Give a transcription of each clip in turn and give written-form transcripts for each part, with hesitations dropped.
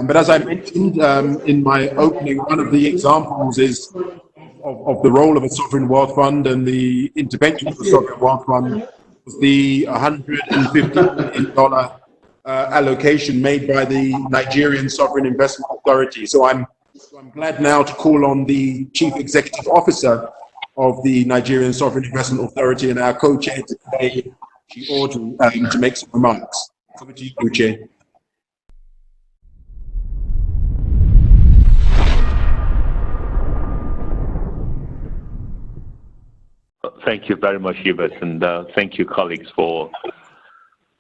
But as I mentioned in my opening, one of the examples is of the role of a sovereign wealth fund, and the intervention of the sovereign wealth fund was the $150 million allocation made by the Nigerian Sovereign Investment Authority. So I'm glad now to call on the Chief Executive Officer of the Nigerian Sovereign Investment Authority and our co-chair today, Orji, to make some remarks. Over to you, Uche. Thank you very much, Hubert, and thank you, colleagues, for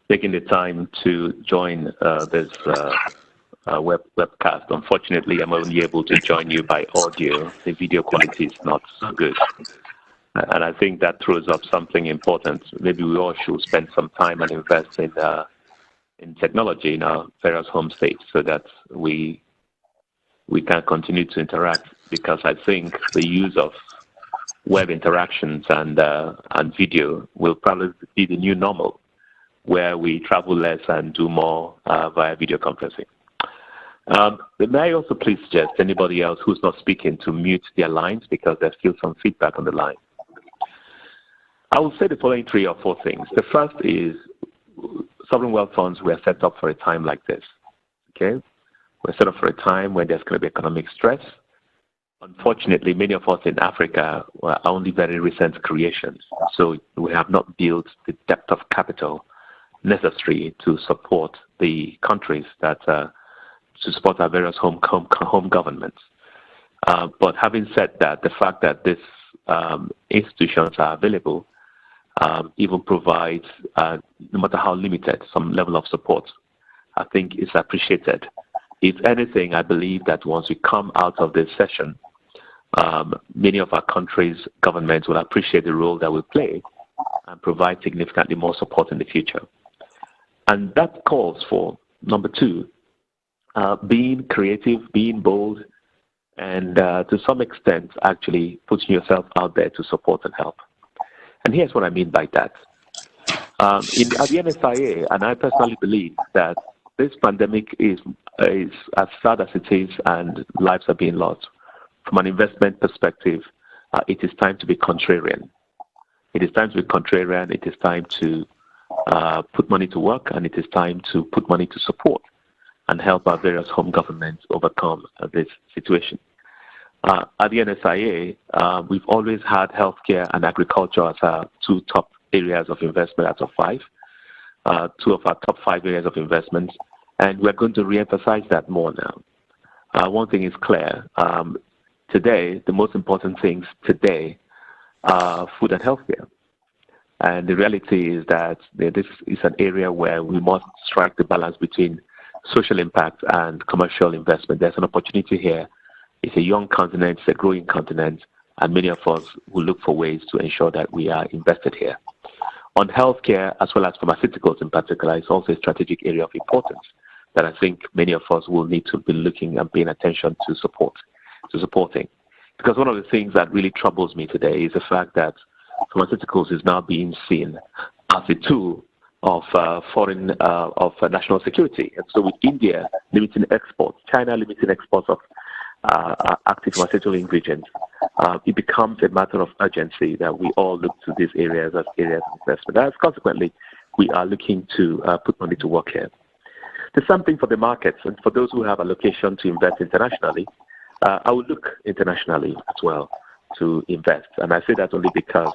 taking the time to join this webcast. Unfortunately, I'm only able to join you by audio. The video quality is not so good. And I think that throws up something important. Maybe we all should spend some time and invest in technology in our various home states so that we can continue to interact, because I think the use of web interactions and video will probably be the new normal, where we travel less and do more via video conferencing. May I also please suggest anybody else who's not speaking to mute their lines, because there's still some feedback on the line. I will say the following 3 or 4 things. The first is sovereign wealth funds were set up for a time like this. Okay, we're set up for a time when there's going to be economic stress. Unfortunately, many of us in Africa were only very recent creations, so we have not built the depth of capital necessary to support the countries that to support our various home governments. But having said that, the fact that these institutions are available even provides, no matter how limited, some level of support, I think is appreciated. If anything, I believe that once we come out of this session, many of our countries' governments will appreciate the role that we play and provide significantly more support in the future. And that calls for, number 2, being creative, being bold, and to some extent actually putting yourself out there to support and help. And here's what I mean by that. At the NSIA, and I personally believe that this pandemic is as sad as it is and lives are being lost. From an investment perspective, it is time to be contrarian. It is time to be contrarian. It is time to put money to work, and it is time to put money to support and help our various home governments overcome this situation. At the NSIA, we've always had healthcare and agriculture as our 2 top areas of investment out of 5, 2 of our top 5 areas of investment, and we're going to re-emphasize that more now. One thing is clear. Today, the most important things today are food and healthcare. And the reality is that this is an area where we must strike the balance between social impact and commercial investment. There's an opportunity here. It's a young continent, it's a growing continent, and many of us will look for ways to ensure that we are invested here. On healthcare, as well as pharmaceuticals in particular, it's also a strategic area of importance that I think many of us will need to be looking and paying attention to supporting. Because one of the things that really troubles me today is the fact that pharmaceuticals is now being seen as a tool of national security. And so with India limiting exports, China limiting exports of active pharmaceutical ingredients, it becomes a matter of urgency that we all look to these areas as areas of investment. As consequently, we are looking to put money to work here. There's something for the markets, and for those who have allocation to invest internationally, I would look internationally as well to invest. And I say that only because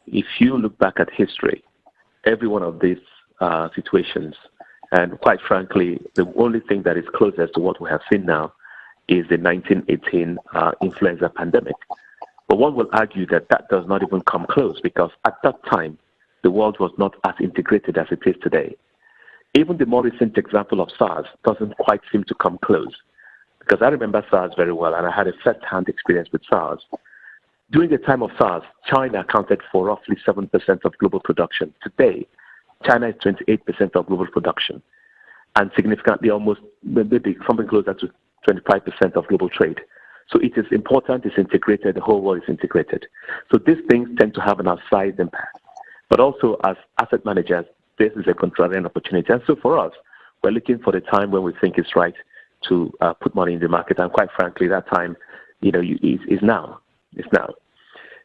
if you look back at history, every one of these situations, and quite frankly, the only thing that is closest to what we have seen now is the 1918 influenza pandemic. But one will argue that that does not even come close, because at that time, the world was not as integrated as it is today. Even the more recent example of SARS doesn't quite seem to come close, because I remember SARS very well, and I had a first-hand experience with SARS. During the time of SARS, China accounted for roughly 7% of global production. Today, China is 28% of global production, and significantly almost maybe something closer to 25% of global trade. So it is important, it's integrated, the whole world is integrated. So these things tend to have an outsized impact. But also as asset managers, this is a contrarian opportunity. And so for us, we're looking for the time when we think it's right to put money in the market. And quite frankly, that time, is now. It's now.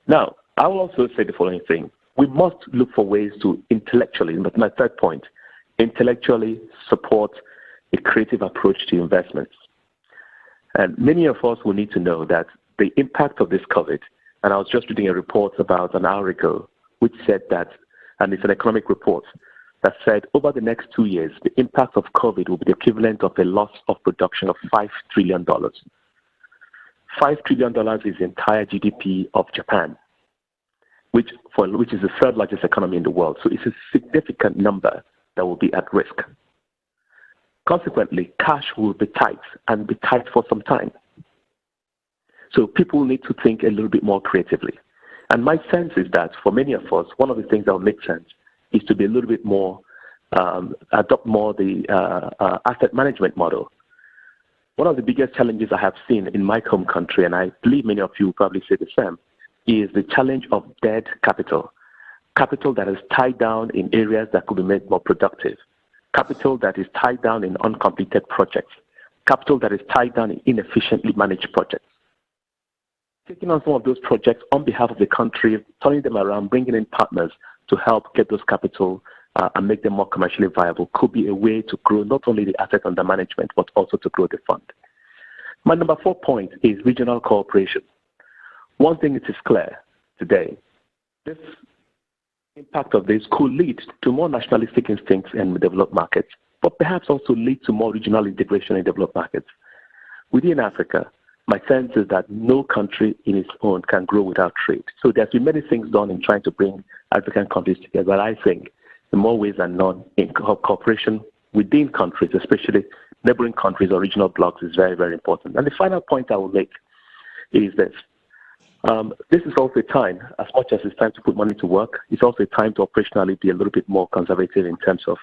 Now, I will also say the following thing. We must look for ways to intellectually, but my third point, intellectually support a creative approach to investments. And many of us will need to know that the impact of this COVID, and I was just reading a report about an hour ago, which said that, and it's an economic report, that said over the next 2 years, the impact of COVID will be the equivalent of a loss of production of $5 trillion. $5 trillion is the entire GDP of Japan, which is the third largest economy in the world. So it's a significant number that will be at risk. Consequently, cash will be tight and be tight for some time. So people need to think a little bit more creatively. And my sense is that for many of us, one of the things that will make sense is to be a little bit more, adopt more the asset management model. One of the biggest challenges I have seen in my home country, and I believe many of you will probably say the same, is the challenge of dead capital. Capital that is tied down in areas that could be made more productive. Capital that is tied down in uncompleted projects. Capital that is tied down in inefficiently managed projects. Taking on some of those projects on behalf of the country, turning them around, bringing in partners to help get those capital and make them more commercially viable could be a way to grow not only the asset under management, but also to grow the fund. My number 4 point is regional cooperation. One thing that is clear today, this impact of this could lead to more nationalistic instincts in developed markets, but perhaps also lead to more regional integration in developed markets. Within Africa, my sense is that no country in its own can grow without trade. So there's been many things done in trying to bring African countries together, but I think in more ways than none, in cooperation within countries, especially neighboring countries or regional blocs, is very, very important. And the final point I will make is this. This is also a time, as much as it's time to put money to work, it's also a time to operationally be a little bit more conservative in terms of,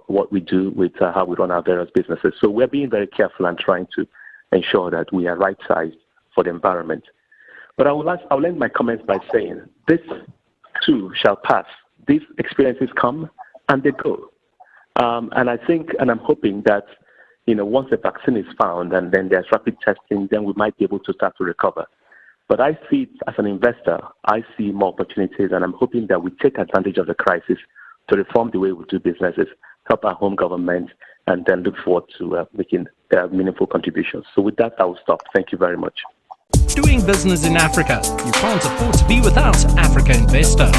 what we do with how we run our various businesses. So we're being very careful and trying to ensure that we are right-sized for the environment. But I will end my comments by saying this too shall pass. These experiences come and they go. And I think, and I'm hoping that, once a vaccine is found and then there's rapid testing, then we might be able to start to recover. But I see it as an investor, I see more opportunities, and I'm hoping that we take advantage of the crisis to reform the way we do businesses, help our home government, and then look forward to making meaningful contributions. So with that, I will stop. Thank you very much. Doing business in Africa. You can't afford to be without Africa Investor.